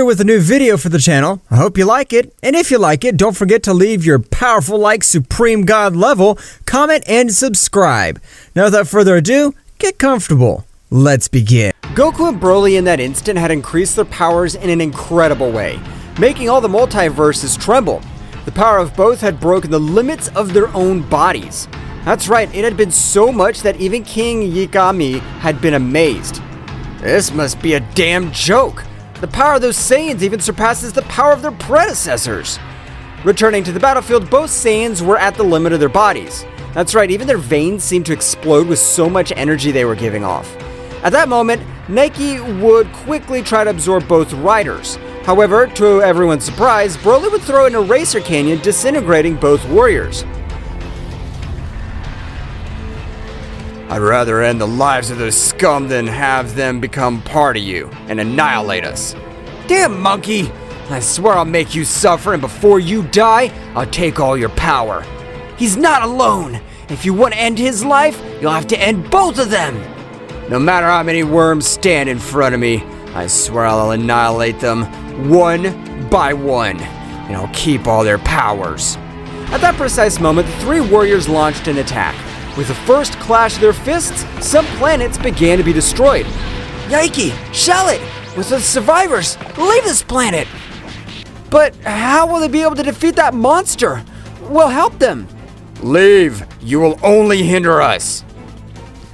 Here with a new video for the channel. I hope you like it, and if you like it, don't forget to leave your powerful like Supreme God level, comment, and subscribe. Now without further ado, get comfortable. Let's begin. Goku and Broly in that instant had increased their powers in an incredible way, making all the multiverses tremble. The power of both had broken the limits of their own bodies. That's right, it had been so much that even King Yikami had been amazed. This must be a damn joke. The power of those Saiyans even surpasses the power of their predecessors. Returning to the battlefield, both Saiyans were at the limit of their bodies. That's right, even their veins seemed to explode with so much energy they were giving off. At that moment, Nike would quickly try to absorb both riders. However, to everyone's surprise, Broly would throw an eraser canyon, disintegrating both warriors. I'd rather end the lives of those scum than have them become part of you and annihilate us. Damn monkey! I swear I'll make you suffer, and before you die, I'll take all your power. He's not alone! If you want to end his life, you'll have to end both of them! No matter how many worms stand in front of me, I swear I'll annihilate them one by one, and I'll keep all their powers. At that precise moment, the three warriors launched an attack. With the first clash of their fists, some planets began to be destroyed. Yikey! Shallot! With the survivors, leave this planet! But how will they be able to defeat that monster? We'll help them! Leave! You will only hinder us!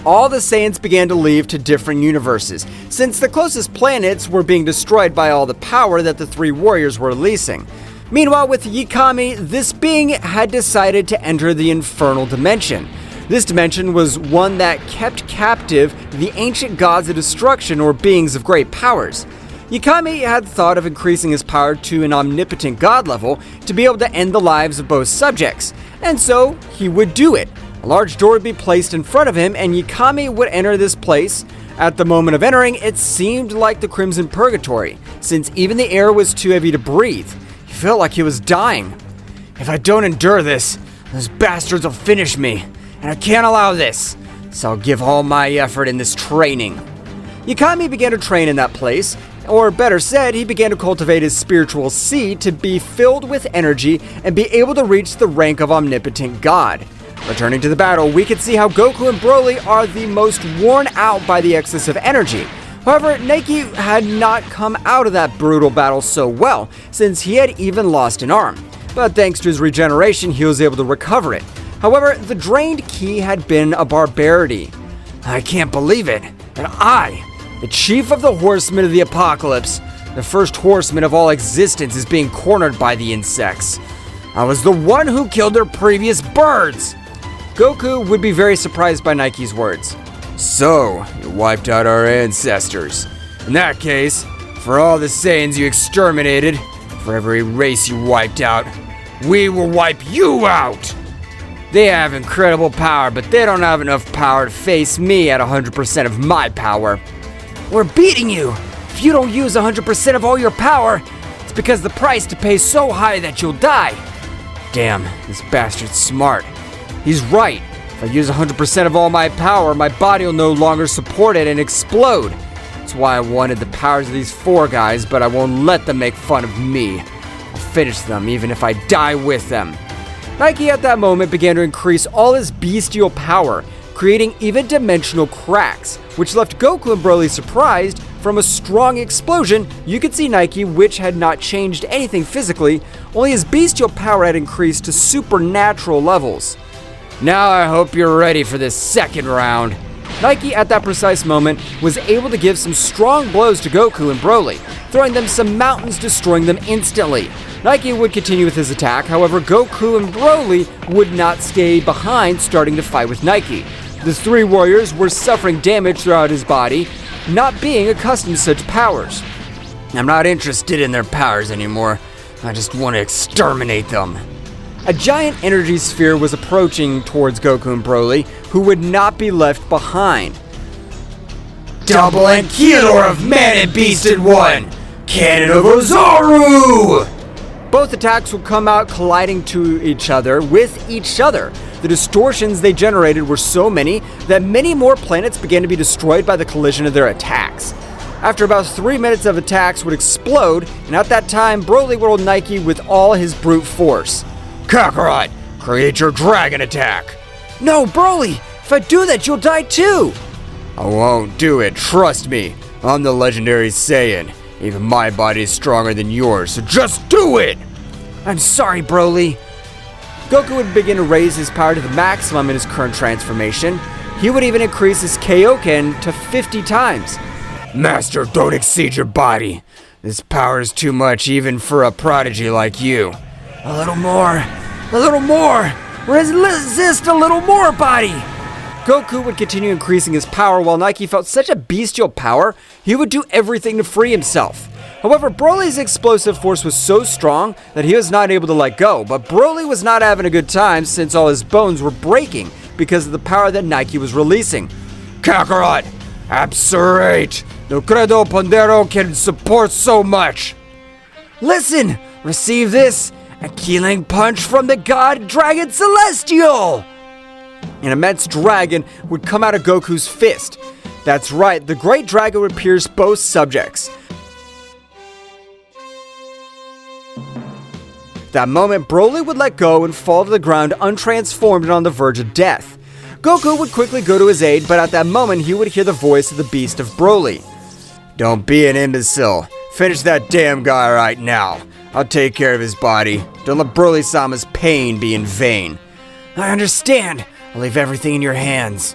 All the Saiyans began to leave to different universes, since the closest planets were being destroyed by all the power that the three warriors were releasing. Meanwhile, with Yikami, this being had decided to enter the infernal dimension. This dimension was one that kept captive the ancient gods of destruction, or beings of great powers. Yikami had thought of increasing his power to an omnipotent god level to be able to end the lives of both subjects, and so he would do it. A large door would be placed in front of him, and Yikami would enter this place. At the moment of entering, it seemed like the Crimson Purgatory, since even the air was too heavy to breathe. He felt like he was dying. If I don't endure this, those bastards will finish me, and I can't allow this, so I'll give all my effort in this training. Yikami began to train in that place, or better said, he began to cultivate his spiritual seed to be filled with energy and be able to reach the rank of omnipotent god. Returning to the battle, we can see how Goku and Broly are the most worn out by the excess of energy. However, Nike had not come out of that brutal battle so well, since he had even lost an arm. But thanks to his regeneration, he was able to recover it. However, the drained ki had been a barbarity. I can't believe it. And I, the chief of the horsemen of the apocalypse, the first horseman of all existence, is being cornered by the insects. I was the one who killed their previous birds. Goku would be very surprised by Nike's words. So, you wiped out our ancestors. In that case, for all the Saiyans you exterminated, for every race you wiped out, we will wipe you out! They have incredible power, but they don't have enough power to face me at 100% of my power. We're beating you! If you don't use 100% of all your power, it's because the price to pay is so high that you'll die. Damn, this bastard's smart. He's right. If I use 100% of all my power, my body will no longer support it and explode. That's why I wanted the powers of these four guys, but I won't let them make fun of me. I'll finish them even if I die with them. Nike at that moment began to increase all his bestial power, creating even dimensional cracks, which left Goku and Broly surprised. From a strong explosion, you could see Nike, which had not changed anything physically, only his bestial power had increased to supernatural levels. Now I hope you're ready for this second round. Nike at that precise moment was able to give some strong blows to Goku and Broly, throwing them some mountains, destroying them instantly. Nike would continue with his attack, however Goku and Broly would not stay behind, starting to fight with Nike. The three warriors were suffering damage throughout his body, not being accustomed to such powers. I'm not interested in their powers anymore, I just want to exterminate them. A giant energy sphere was approaching towards Goku and Broly, who would not be left behind. Double Ankylo of Man and Beast in one! Cannon of Ozaru! Both attacks would come out colliding to each other with each other. The distortions they generated were so many that many more planets began to be destroyed by the collision of their attacks. After about 3 minutes of attacks would explode, and at that time, Broly would hold Nike with all his brute force. Kakarot, create your dragon attack! No, Broly! If I do that, you'll die too! I won't do it, trust me. I'm the legendary Saiyan. Even my body is stronger than yours, so just do it! I'm sorry, Broly. Goku would begin to raise his power to the maximum in his current transformation. He would even increase his Kaioken to 50 times. Master, don't exceed your body. This power is too much even for a prodigy like you. A little more. A little more. Resist a little more, body. Goku would continue increasing his power while Nike felt such a bestial power, he would do everything to free himself. However, Broly's explosive force was so strong that he was not able to let go, but Broly was not having a good time since all his bones were breaking because of the power that Nike was releasing. Kakarot, absurate! No credo Pondero can support so much! Listen! Receive this! A killing punch from the god Dragon Celestial! An immense dragon would come out of Goku's fist. That's right, the great dragon would pierce both subjects. At that moment, Broly would let go and fall to the ground untransformed and on the verge of death. Goku would quickly go to his aid, but at that moment he would hear the voice of the beast of Broly. Don't be an imbecile. Finish that damn guy right now. I'll take care of his body. Don't let Broly-sama's pain be in vain. I understand. I'll leave everything in your hands.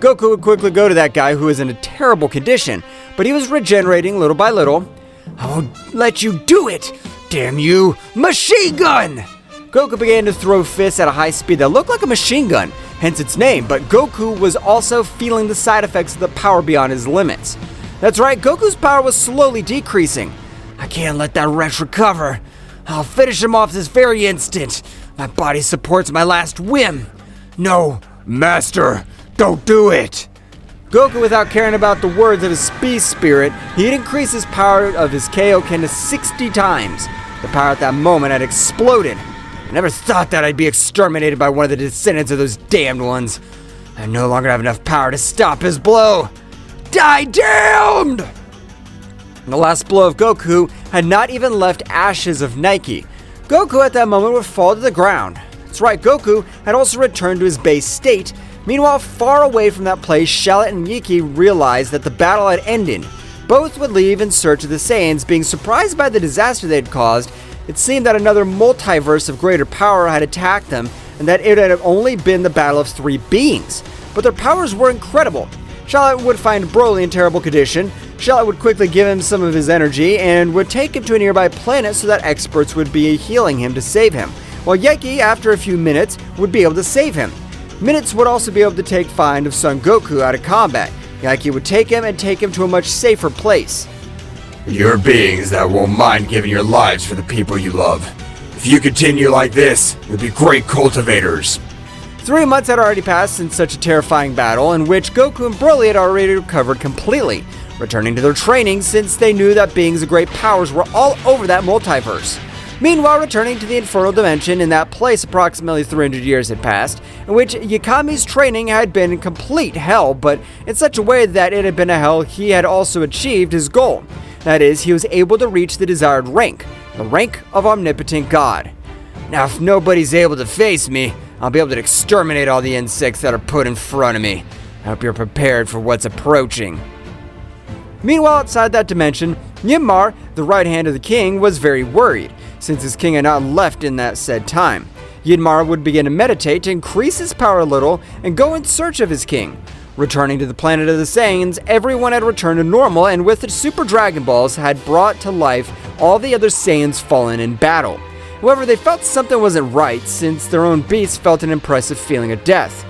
Goku would quickly go to that guy who was in a terrible condition, but he was regenerating little by little. I won't let you do it! Damn you! Machine gun! Goku began to throw fists at a high speed that looked like a machine gun, hence its name, but Goku was also feeling the side effects of the power beyond his limits. That's right, Goku's power was slowly decreasing. I can't let that wretch recover. I'll finish him off this very instant. My body supports my last whim. No, Master, don't do it! Goku, without caring about the words of his beast spirit, he'd increase his power of his Kaioken to 60 times. The power at that moment had exploded. I never thought that I'd be exterminated by one of the descendants of those damned ones. I no longer have enough power to stop his blow. Die damned! The last blow of Goku had not even left ashes of Nike. Goku at that moment would fall to the ground. That's right, Goku had also returned to his base state. Meanwhile, far away from that place, Shallot and Yiki realized that the battle had ended. Both would leave in search of the Saiyans, being surprised by the disaster they had caused. It seemed that another multiverse of greater power had attacked them, and that it had only been the battle of three beings. But their powers were incredible. Shallot would find Broly in terrible condition. Shallot would quickly give him some of his energy and would take him to a nearby planet so that experts would be healing him to save him, while Yiki, after a few minutes, would be able to save him. Minutes would also be able to take find of Son Goku out of combat. Yiki would take him and take him to a much safer place. You're beings that won't mind giving your lives for the people you love. If you continue like this, you'll be great cultivators. 3 months had already passed since such a terrifying battle in which Goku and Broly had already recovered completely, returning to their training since they knew that beings of great powers were all over that multiverse. Meanwhile, returning to the infernal dimension, in that place approximately 300 years had passed, in which Yikami's training had been complete hell, but in such a way that it had been a hell he had also achieved his goal. That is, he was able to reach the desired rank, the rank of omnipotent god. Now, if nobody's able to face me, I'll be able to exterminate all the insects that are put in front of me. I hope you're prepared for what's approaching. Meanwhile, outside that dimension, Ymar, the right hand of the king, was very worried, since his king had not left in that said time. Ymar would begin to meditate to increase his power a little and go in search of his king. Returning to the planet of the Saiyans, everyone had returned to normal and with the Super Dragon Balls had brought to life all the other Saiyans fallen in battle. However, they felt something wasn't right since their own beasts felt an impressive feeling of death.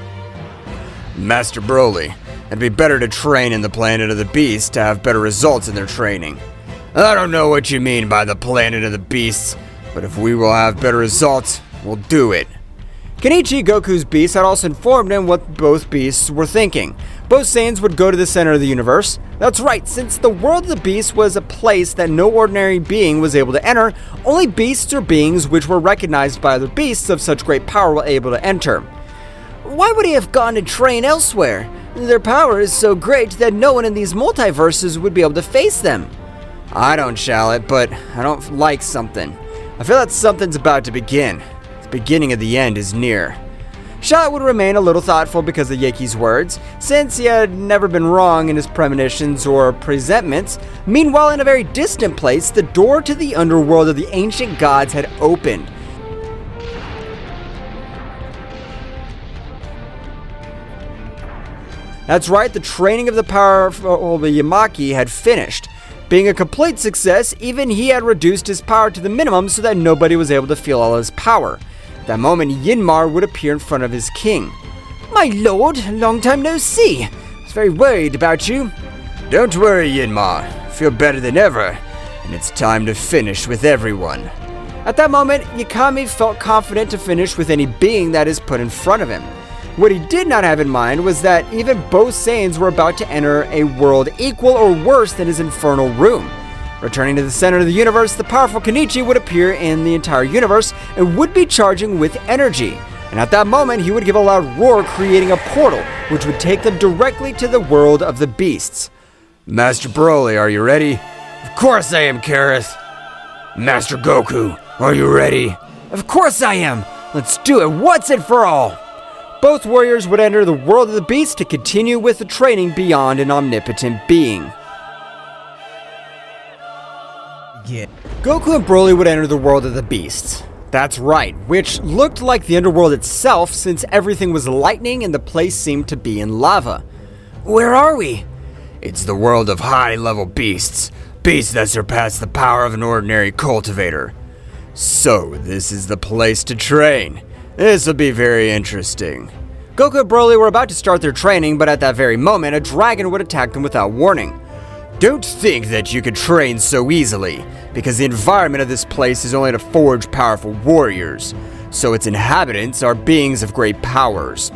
Master Broly, it'd be better to train in the planet of the beasts to have better results in their training. I don't know what you mean by the planet of the beasts, but if we will have better results, we'll do it. Kenichi, Goku's beast, had also informed him what both beasts were thinking. Both Saiyans would go to the center of the universe. That's right, since the world of the beasts was a place that no ordinary being was able to enter, only beasts or beings which were recognized by other beasts of such great power were able to enter. Why would he have gone to train elsewhere? Their power is so great that no one in these multiverses would be able to face them. I don't shall it, but I don't like something. I feel that something's about to begin. The beginning of the end is near. Shallot would remain a little thoughtful because of Yaki's words, since he had never been wrong in his premonitions or presentiments. Meanwhile, in a very distant place, the door to the underworld of the ancient gods had opened. That's right, the training of the powerful Yamaki had finished. Being a complete success, even he had reduced his power to the minimum so that nobody was able to feel all his power. At that moment, Yinmar would appear in front of his king. My lord, long time no see. I was very worried about you. Don't worry, Yinmar. I feel better than ever, and it's time to finish with everyone. At that moment, Yikami felt confident to finish with any being that is put in front of him. What he did not have in mind was that even both Saiyans were about to enter a world equal or worse than his infernal room. Returning to the center of the universe, the powerful Kenichi would appear in the entire universe and would be charging with energy. And at that moment, he would give a loud roar, creating a portal, which would take them directly to the world of the beasts. Master Broly, are you ready? Of course I am, Kareth. Master Goku, are you ready? Of course I am. Let's do it once and for all. Both warriors would enter the world of the beasts to continue with the training beyond an omnipotent being. Goku and Broly would enter the world of the beasts. That's right, which looked like the underworld itself since everything was lightning and the place seemed to be in lava. Where are we? It's the world of high-level beasts. Beasts that surpass the power of an ordinary cultivator. So, this is the place to train. This will be very interesting. Goku and Broly were about to start their training, but at that very moment, a dragon would attack them without warning. Don't think that you could train so easily, because the environment of this place is only to forge powerful warriors, so its inhabitants are beings of great powers.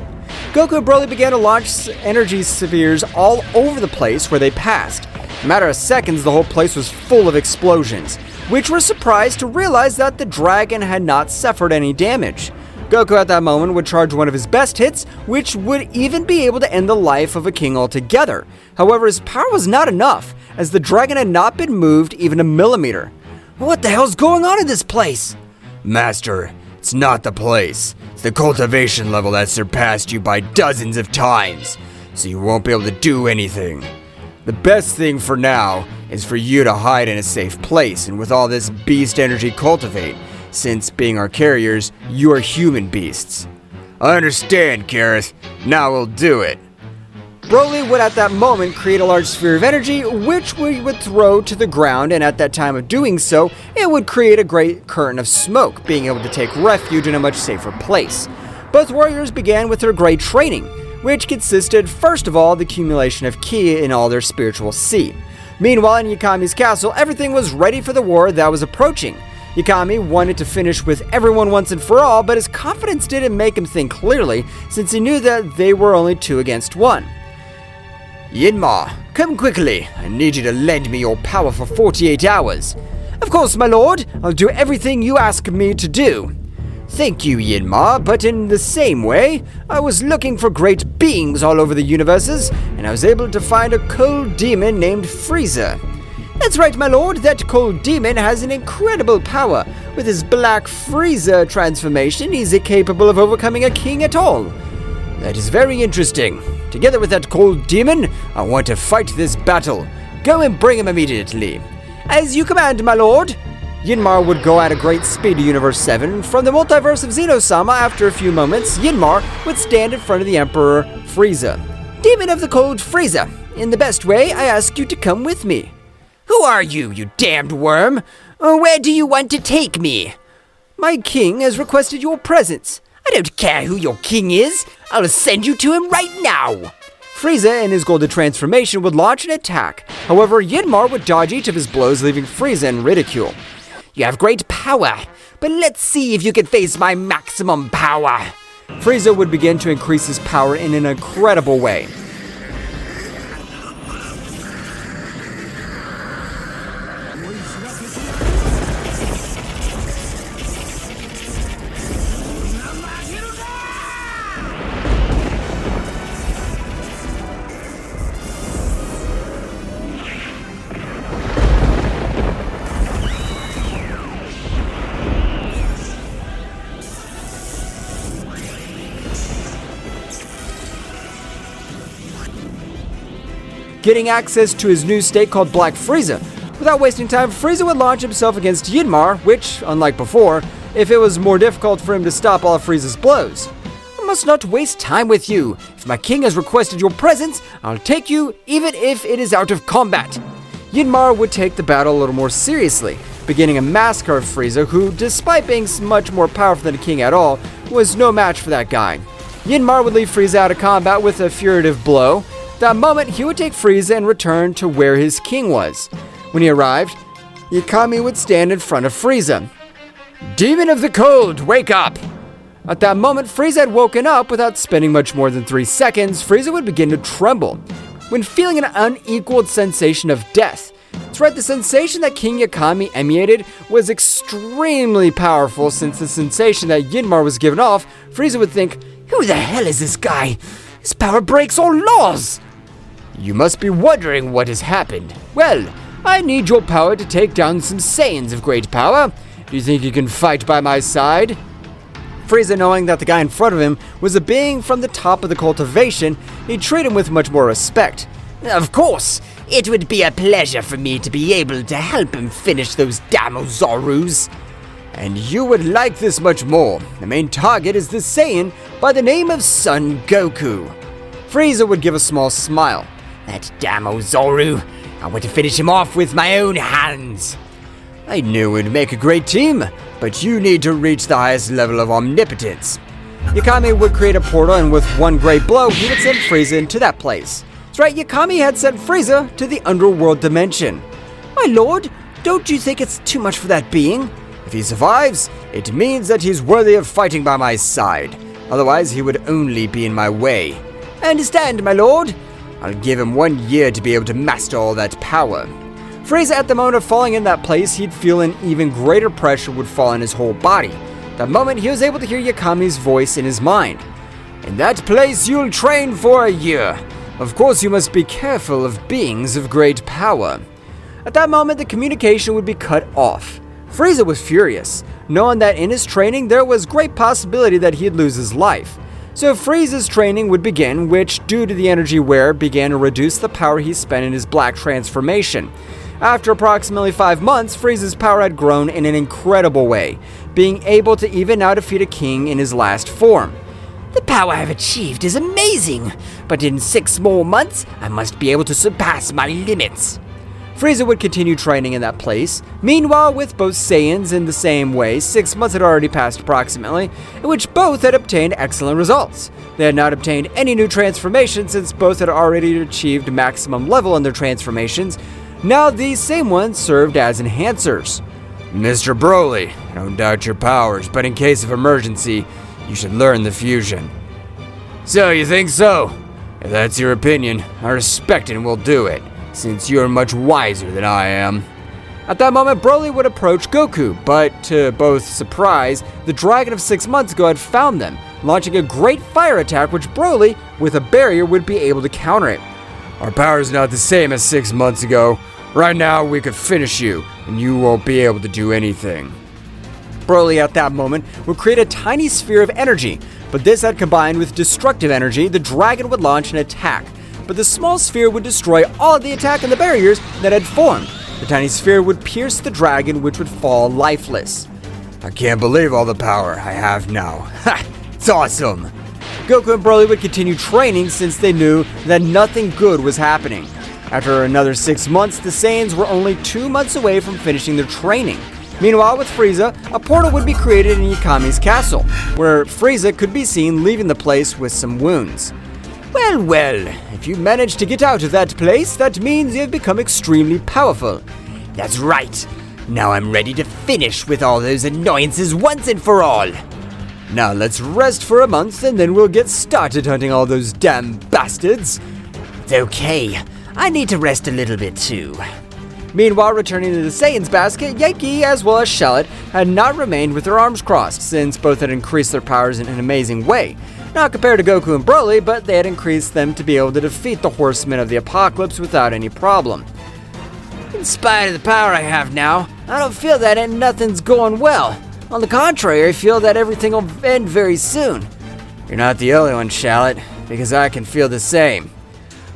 Goku and Broly began to launch energy spheres all over the place where they passed. In a matter of seconds, the whole place was full of explosions, which were surprised to realize that the dragon had not suffered any damage. Goku at that moment would charge one of his best hits, which would even be able to end the life of a king altogether. However, his power was not enough, as the dragon had not been moved even a millimeter. What the hell's going on in this place? Master, it's not the place. It's the cultivation level that surpassed you by dozens of times, so you won't be able to do anything. The best thing for now is for you to hide in a safe place and with all this beast energy cultivate, since being our carriers, you are human beasts. I understand, Kareth. Now we'll do it. Broly would at that moment create a large sphere of energy, which we would throw to the ground, and at that time of doing so, it would create a great curtain of smoke, being able to take refuge in a much safer place. Both warriors began with their great training, which consisted first of all the accumulation of ki in all their spiritual seed. Meanwhile, in Yikami's castle, everything was ready for the war that was approaching. Yikami wanted to finish with everyone once and for all, but his confidence didn't make him think clearly, since he knew that they were only 2 against 1. Yinma, come quickly. I need you to lend me your power for 48 hours. Of course, my lord. I'll do everything you ask me to do. Thank you, Yinma, but in the same way, I was looking for great beings all over the universes, and I was able to find a cold demon named Frieza. That's right, my lord, that cold demon has an incredible power. With his Black Frieza transformation, he's capable of overcoming a king at all. That is very interesting. Together with that cold demon, I want to fight this battle. Go and bring him immediately. As you command, my lord. Yinmar would go at a great speed to Universe 7. From the multiverse of Zeno-sama, after a few moments, Yinmar would stand in front of the Emperor Frieza. Demon of the cold Frieza, in the best way, I ask you to come with me. Who are you, you damned worm? Where do you want to take me? My king has requested your presence. I don't care who your king is. I'll send you to him right now. Frieza, in his golden transformation, would launch an attack. However, Yinmar would dodge each of his blows, leaving Frieza in ridicule. You have great power, but let's see if you can face my maximum power. Frieza would begin to increase his power in an incredible way. getting access to his new state called Black Frieza. Without wasting time, Frieza would launch himself against Yinmar, which, unlike before, if it was more difficult for him to stop all of Frieza's blows. I must not waste time with you. If my king has requested your presence, I'll take you even if it is out of combat. Yinmar would take the battle a little more seriously, beginning a massacre of Frieza, who, despite being much more powerful than a king at all, was no match for that guy. Yinmar would leave Frieza out of combat with a furtive blow. At that moment, he would take Frieza and return to where his king was. When he arrived, Yikami would stand in front of Frieza. "Demon of the cold, wake up!" At that moment, Frieza had woken up. Without spending much more than 3 seconds, Frieza would begin to tremble, when feeling an unequaled sensation of death. That's right, the sensation that King Yikami emanated was extremely powerful. Since the sensation that Yinmar was given off, Frieza would think, "Who the hell is this guy? His power breaks all laws!" You must be wondering what has happened. Well, I need your power to take down some Saiyans of great power. Do you think you can fight by my side? Frieza, knowing that the guy in front of him was a being from the top of the cultivation, he'd treat him with much more respect. Of course, it would be a pleasure for me to be able to help him finish those Damozorus. And you would like this much more. The main target is the Saiyan by the name of Son Goku. Frieza would give a small smile. That Damozoru, I want to finish him off with my own hands. I knew we'd make a great team, but you need to reach the highest level of omnipotence. Yikami would create a portal, and with one great blow, he would send Frieza into that place. That's right, Yikami had sent Frieza to the underworld dimension. My lord, don't you think it's too much for that being? If he survives, it means that he's worthy of fighting by my side. Otherwise, he would only be in my way. I understand, my lord. I'll give him 1 year to be able to master all that power. Frieza, at the moment of falling in that place, he'd feel an even greater pressure would fall on his whole body. At that moment, he was able to hear Yikami's voice in his mind. In that place, you'll train for a year. Of course, you must be careful of beings of great power. At that moment, the communication would be cut off. Frieza was furious, knowing that in his training, there was great possibility that he'd lose his life. So Frieza's training would begin, which, due to the energy wear, began to reduce the power he spent in his black transformation. After approximately 5 months, Frieza's power had grown in an incredible way, being able to even now defeat a king in his last form. The power I've achieved is amazing, but in 6 more months, I must be able to surpass my limits. Frieza would continue training in that place. Meanwhile, with both Saiyans in the same way, 6 months had already passed approximately, in which both had obtained excellent results. They had not obtained any new transformations since both had already achieved maximum level in their transformations. Now these same ones served as enhancers. Mr. Broly, I don't doubt your powers, but in case of emergency, you should learn the fusion. So, you think so? If that's your opinion, I respect it and will do it, since you're much wiser than I am. At that moment, Broly would approach Goku, but to both surprise, the dragon of 6 months ago had found them, launching a great fire attack which Broly, with a barrier, would be able to counter it. Our power is not the same as 6 months ago. Right now, we could finish you, and you won't be able to do anything. Broly, at that moment, would create a tiny sphere of energy, but this had combined with destructive energy. The dragon would launch an attack, but the small sphere would destroy all of the attack and the barriers that had formed. The tiny sphere would pierce the dragon, which would fall lifeless. I can't believe all the power I have now. Ha! It's awesome! Goku and Broly would continue training since they knew that nothing good was happening. After another 6 months, the Saiyans were only 2 months away from finishing their training. Meanwhile, with Frieza, a portal would be created in Yikami's castle, where Frieza could be seen leaving the place with some wounds. Well, if you manage to get out of that place, that means you have become extremely powerful. That's right. Now I'm ready to finish with all those annoyances once and for all. Now let's rest for a month and then we'll get started hunting all those damn bastards. It's okay. I need to rest a little bit too. Meanwhile, returning to the Saiyan's basket, Yiki as well as Shallot had not remained with their arms crossed, since both had increased their powers in an amazing way. Not compared to Goku and Broly, but they had increased them to be able to defeat the Horsemen of the Apocalypse without any problem. In spite of the power I have now, I don't feel that nothing's going well. On the contrary, I feel that everything will end very soon. You're not the only one, Shallot, because I can feel the same.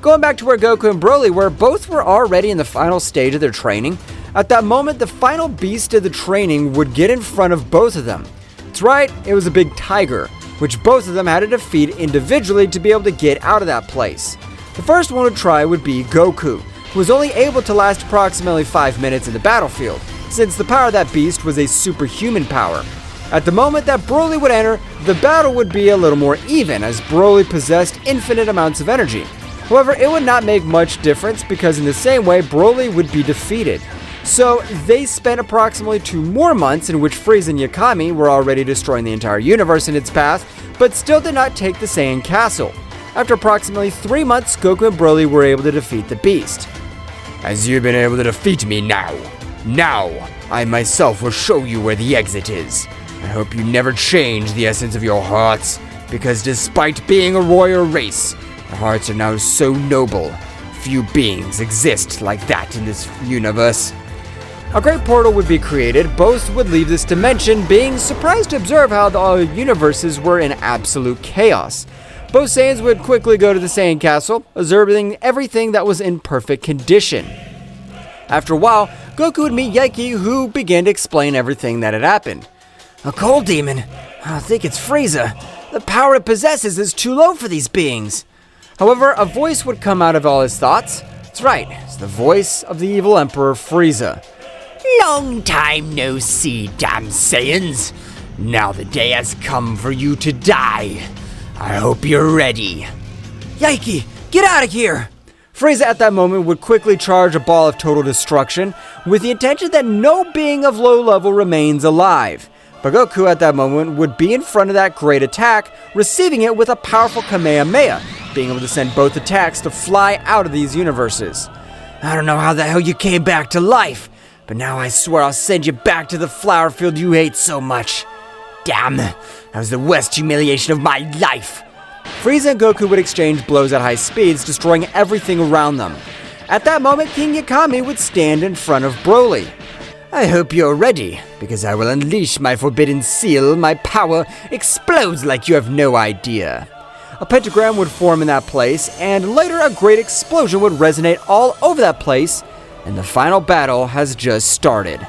Going back to where Goku and Broly were, both were already in the final stage of their training. At that moment, the final beast of the training would get in front of both of them. That's right, it was a big tiger, which both of them had to defeat individually to be able to get out of that place. The first one to try would be Goku, who was only able to last approximately 5 minutes in the battlefield, since the power of that beast was a superhuman power. At the moment that Broly would enter, the battle would be a little more even, as Broly possessed infinite amounts of energy. However, it would not make much difference because in the same way, Broly would be defeated. So they spent approximately 2 more months in which Frieza and Yikami were already destroying the entire universe in its path, but still did not take the Saiyan castle. After approximately 3 months, Goku and Broly were able to defeat the beast. As you've been able to defeat me now, I myself will show you where the exit is. I hope you never change the essence of your hearts, because despite being a royal race, our hearts are now so noble. Few beings exist like that in this universe. A great portal would be created. Both would leave this dimension, being surprised to observe how the universes were in absolute chaos. Both Saiyans would quickly go to the Saiyan castle, observing everything that was in perfect condition. After a while, Goku would meet Yikami, who began to explain everything that had happened. A cold demon? I think it's Frieza. The power it possesses is too low for these beings. However, a voice would come out of all his thoughts. That's right, it's the voice of the evil Emperor Frieza. Long time no see, damn Saiyans. Now the day has come for you to die. I hope you're ready. Yikami, get out of here! Frieza at that moment would quickly charge a ball of total destruction, with the intention that no being of low level remains alive. But Goku at that moment would be in front of that great attack, receiving it with a powerful Kamehameha, being able to send both attacks to fly out of these universes. I don't know how the hell you came back to life, but now I swear I'll send you back to the flower field you hate so much. Damn, that was the worst humiliation of my life. Frieza and Goku would exchange blows at high speeds, destroying everything around them. At that moment, King Yikami would stand in front of Broly. I hope you're ready, because I will unleash my forbidden seal. My power explodes like you have no idea. A pentagram would form in that place, and later a great explosion would resonate all over that place, and the final battle has just started.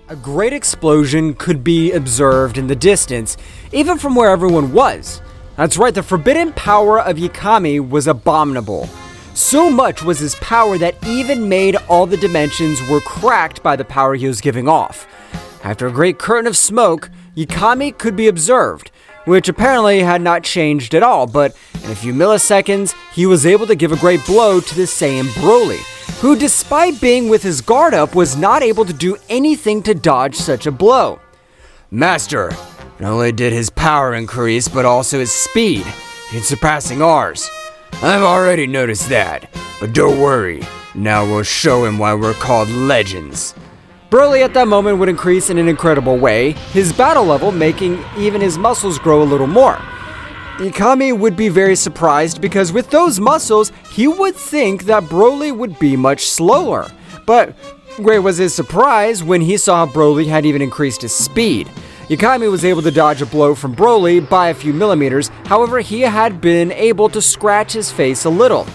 A great explosion could be observed in the distance, even from where everyone was. That's right, the forbidden power of Yikami was abominable. So much was his power that even made all the dimensions were cracked by the power he was giving off. After a great curtain of smoke, Yikami could be observed, which apparently had not changed at all, but in a few milliseconds, he was able to give a great blow to the Saiyan Broly, who despite being with his guard up, was not able to do anything to dodge such a blow. Master, not only did his power increase, but also his speed, in surpassing ours. I've already noticed that, but don't worry, now we'll show him why we're called legends. Broly at that moment would increase in an incredible way, his battle level making even his muscles grow a little more. Yikami would be very surprised because with those muscles, he would think that Broly would be much slower. But great was his surprise when he saw Broly had even increased his speed. Yikami was able to dodge a blow from Broly by a few millimeters, however he had been able to scratch his face a little.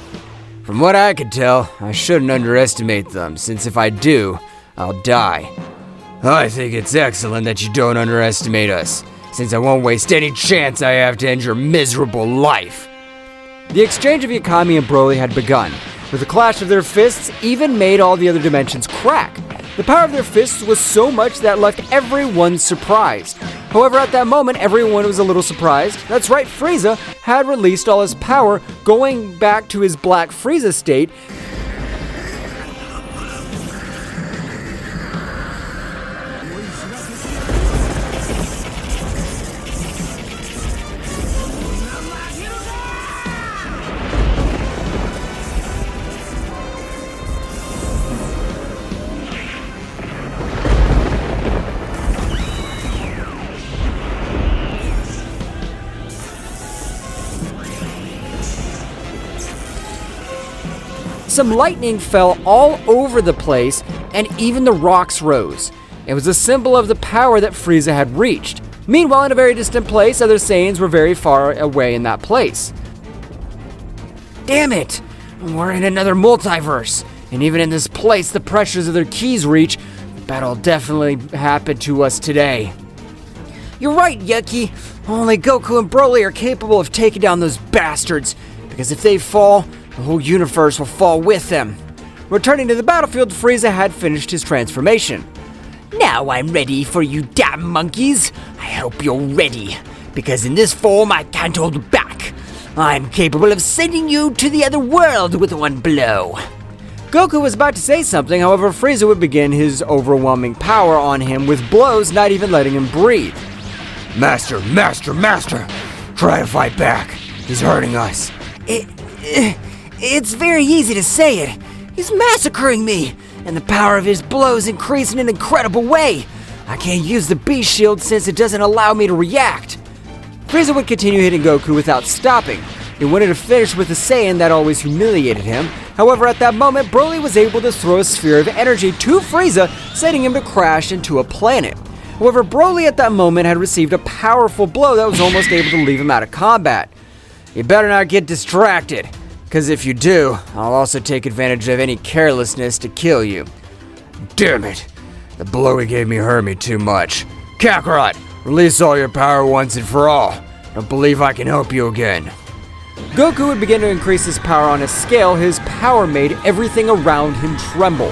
From what I could tell, I shouldn't underestimate them, since if I do, I'll die. I think it's excellent that you don't underestimate us, since I won't waste any chance I have to end your miserable life. The exchange of Yikami and Broly had begun. With the clash of their fists even made all the other dimensions crack. The power of their fists was so much that left everyone surprised. However, at that moment, everyone was a little surprised. That's right, Frieza had released all his power, going back to his Black Frieza state. Some lightning fell all over the place, and even the rocks rose. It was a symbol of the power that Frieza had reached. Meanwhile, in a very distant place, other Saiyans were very far away in that place. Damn it! We're in another multiverse. And even in this place, the pressures of their keys reach. That'll definitely happen to us today. You're right, Yucky. Only Goku and Broly are capable of taking down those bastards. Because if they fall, the whole universe will fall with them. Returning to the battlefield, Frieza had finished his transformation. Now I'm ready for you damn monkeys. I hope you're ready. Because in this form, I can't hold back. I'm capable of sending you to the other world with one blow. Goku was about to say something, however, Frieza would begin his overwhelming power on him with blows, not even letting him breathe. Master! Try to fight back. He's hurting us. It's very easy to say it. He's massacring me, and the power of his blows increase in an incredible way. I can't use the beast shield since it doesn't allow me to react. Frieza would continue hitting Goku without stopping. He wanted to finish with the Saiyan that always humiliated him. However, at that moment, Broly was able to throw a sphere of energy to Frieza, sending him to crash into a planet. However, Broly at that moment had received a powerful blow that was almost able to leave him out of combat. You better not get distracted, because if you do, I'll also take advantage of any carelessness to kill you. Damn it! The blow he gave me hurt me too much. Kakarot, release all your power once and for all. Don't believe I can help you again. Goku would begin to increase his power on a scale. His power made everything around him tremble.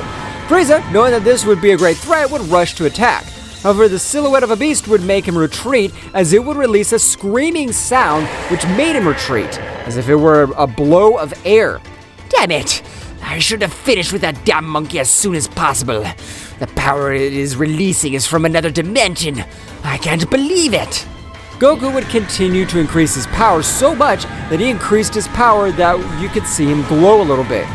Frieza, knowing that this would be a great threat, would rush to attack. However, the silhouette of a beast would make him retreat, as it would release a screaming sound which made him retreat, as if it were a blow of air. Damn it! I should have finished with that damn monkey as soon as possible. The power it is releasing is from another dimension. I can't believe it! Goku would continue to increase his power so much that he increased his power that you could see him glow a little bit.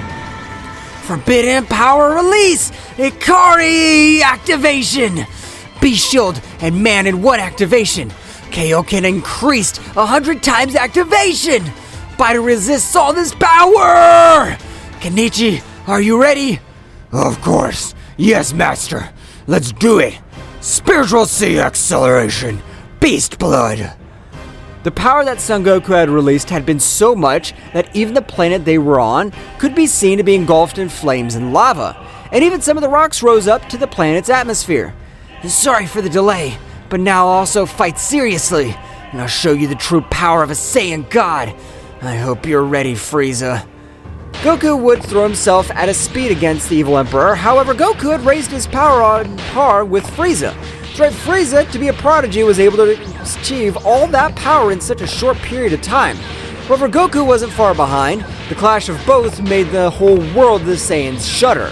Forbidden power release! Ikari activation! Beast Shield and Man in 1 activation. Kaioken increased 100 times activation! Fighter resists all this power! Kenichi, are you ready? Of course. Yes, Master. Let's do it. Spiritual Sea acceleration. Beast blood. The power that Son Goku had released had been so much that even the planet they were on could be seen to be engulfed in flames and lava, and even some of the rocks rose up to the planet's atmosphere. Sorry for the delay, but now I'll also fight seriously, and I'll show you the true power of a Saiyan God. I hope you're ready, Frieza. Goku would throw himself at a speed against the evil Emperor. However, Goku had raised his power on par with Frieza. So Frieza, to be a prodigy, was able to achieve all that power in such a short period of time. However, Goku wasn't far behind. The clash of both made the whole world of the Saiyans shudder,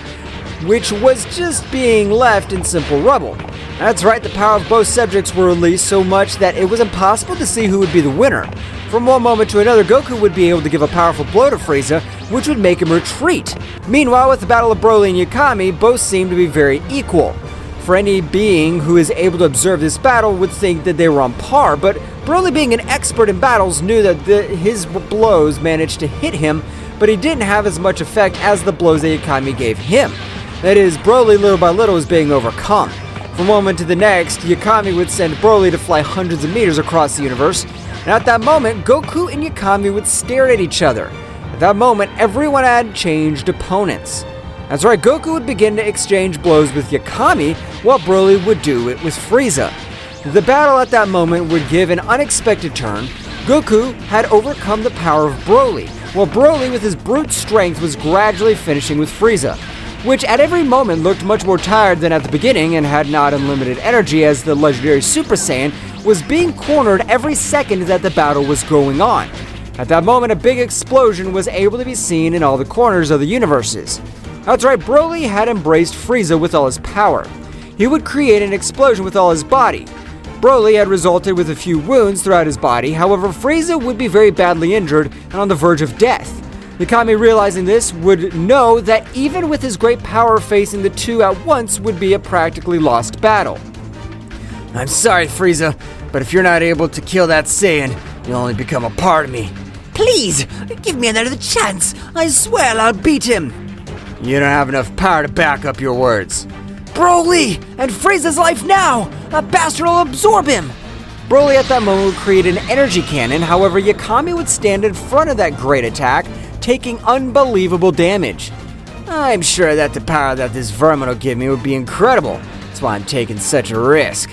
which was just being left in simple rubble. That's right, the power of both subjects were released so much that it was impossible to see who would be the winner. From one moment to another, Goku would be able to give a powerful blow to Frieza, which would make him retreat. Meanwhile, with the battle of Broly and Yikami, both seemed to be very equal. For any being who is able to observe this battle would think that they were on par, but Broly, being an expert in battles, knew that his blows managed to hit him, but he didn't have as much effect as the blows that Yikami gave him. That is, Broly little by little was being overcome. From one moment to the next, Yikami would send Broly to fly hundreds of meters across the universe, and at that moment, Goku and Yikami would stare at each other. At that moment, everyone had changed opponents. That's right, Goku would begin to exchange blows with Yikami, while Broly would do it with Frieza. The battle at that moment would give an unexpected turn. Goku had overcome the power of Broly, while Broly with his brute strength was gradually finishing with Frieza, which at every moment looked much more tired than at the beginning and had not unlimited energy, as the legendary Super Saiyan was being cornered every second that the battle was going on. At that moment, a big explosion was able to be seen in all the corners of the universes. That's right, Broly had embraced Frieza with all his power. He would create an explosion with all his body. Broly had resulted with a few wounds throughout his body, however Frieza would be very badly injured and on the verge of death. Yikami, realizing this, would know that even with his great power, facing the two at once would be a practically lost battle. I'm sorry, Frieza, but if you're not able to kill that Saiyan, you'll only become a part of me. Please, give me another chance. I swear I'll beat him. You don't have enough power to back up your words. Broly! And Frieza's life now! A bastard will absorb him! Broly at that moment would create an energy cannon, however Yikami would stand in front of that great attack, taking unbelievable damage. I'm sure that the power that this vermin will give me would be incredible, that's why I'm taking such a risk.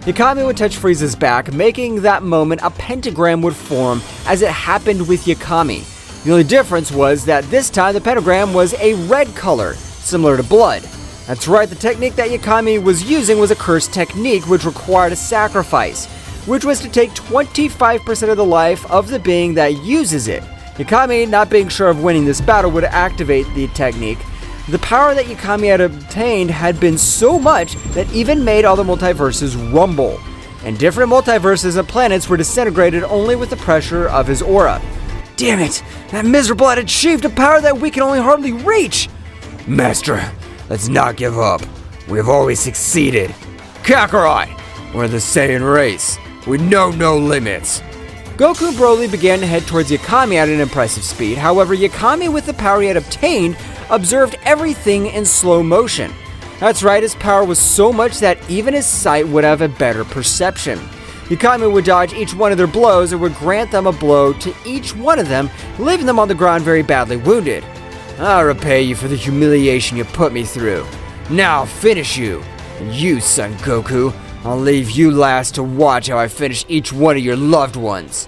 Yikami would touch Frieza's back, making that moment a pentagram would form as it happened with Yikami. The only difference was that this time the pentagram was a red color, similar to blood. That's right, the technique that Yikami was using was a cursed technique which required a sacrifice, which was to take 25% of the life of the being that uses it. Yikami, not being sure of winning this battle, would activate the technique. The power that Yikami had obtained had been so much that even made all the multiverses rumble, and different multiverses and planets were disintegrated only with the pressure of his aura. Damn it! That miserable had achieved a power that we can only hardly reach! Master, let's not give up. We have always succeeded. Kakarot! We're the Saiyan race. We know no limits. Goku and Broly began to head towards Yikami at an impressive speed. However, Yikami, with the power he had obtained, observed everything in slow motion. That's right, his power was so much that even his sight would have a better perception. Yikami would dodge each one of their blows and would grant them a blow to each one of them, leaving them on the ground very badly wounded. I'll repay you for the humiliation you put me through. Now I'll finish you. And you, Son Goku, I'll leave you last to watch how I finish each one of your loved ones.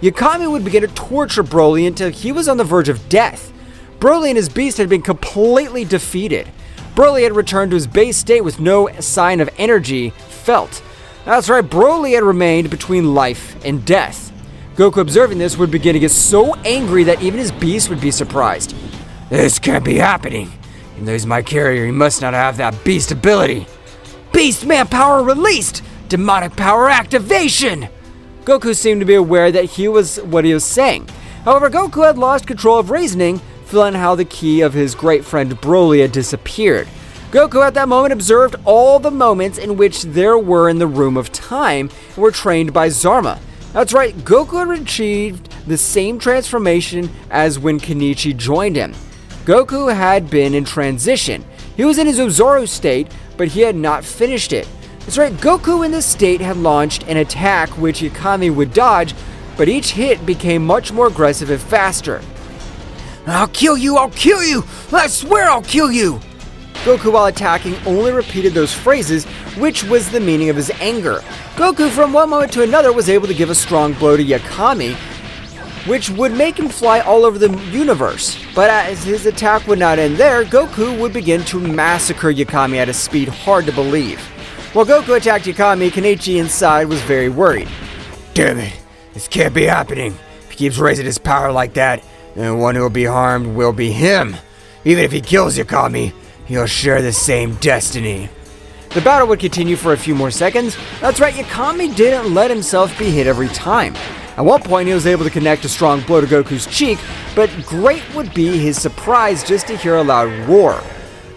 Yikami would begin to torture Broly until he was on the verge of death. Broly and his beast had been completely defeated. Broly had returned to his base state with no sign of energy felt. That's right, Broly had remained between life and death. Goku, observing this, would begin to get so angry that even his beast would be surprised. This can't be happening. Even though he's my carrier, he must not have that beast ability. Beast man power released! Demonic power activation! Goku seemed to be aware that he was what he was saying. However, Goku had lost control of reasoning, feeling how the key of his great friend Broly had disappeared. Goku at that moment observed all the moments in which there were in the room of time and were trained by Zama. That's right, Goku had achieved the same transformation as when Kenichi joined him. Goku had been in transition. He was in his Ozaru state, but he had not finished it. That's right, Goku in this state had launched an attack which Yikami would dodge, but each hit became much more aggressive and faster. I'll kill you! I swear I'll kill you! Goku, while attacking, only repeated those phrases, which was the meaning of his anger. Goku, from one moment to another, was able to give a strong blow to Yikami, which would make him fly all over the universe. But as his attack would not end there, Goku would begin to massacre Yikami at a speed hard to believe. While Goku attacked Yikami, Kenichi inside was very worried. Damn it, this can't be happening. If he keeps raising his power like that, then the one who will be harmed will be him. Even if he kills Yikami, he'll share the same destiny. The battle would continue for a few more seconds. That's right, Yikami didn't let himself be hit every time. At one point, he was able to connect a strong blow to Goku's cheek, but great would be his surprise just to hear a loud roar.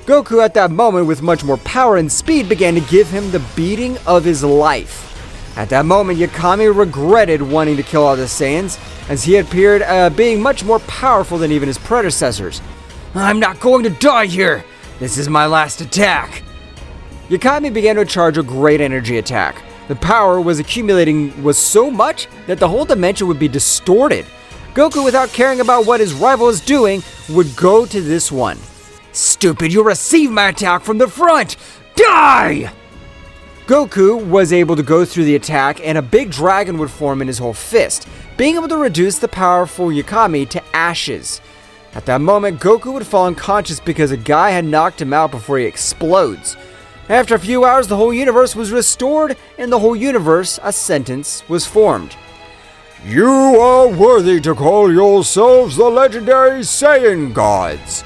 Goku, at that moment, with much more power and speed, began to give him the beating of his life. At that moment, Yikami regretted wanting to kill all the Saiyans, as he appeared being much more powerful than even his predecessors. I'm not going to die here! This is my last attack! Yikami began to charge a great energy attack. The power was accumulating was so much that the whole dimension would be distorted. Goku, without caring about what his rival was doing, would go to this one. Stupid, you'll receive my attack from the front! Die! Goku was able to go through the attack, and a big dragon would form in his whole fist, being able to reduce the powerful Yikami to ashes. At that moment, Goku would fall unconscious because a guy had knocked him out before he explodes. After a few hours, the whole universe was restored, and the whole universe, a sentence, was formed. You are worthy to call yourselves the legendary Saiyan gods.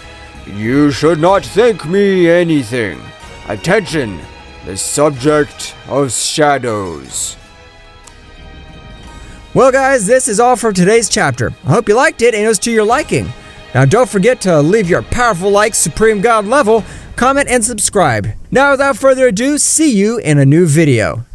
You should not think me anything. Attention, the subject of shadows. Well guys, this is all for today's chapter. I hope you liked it and it was to your liking. Now don't forget to leave your powerful like Supreme God level, comment and subscribe. Now without further ado, see you in a new video.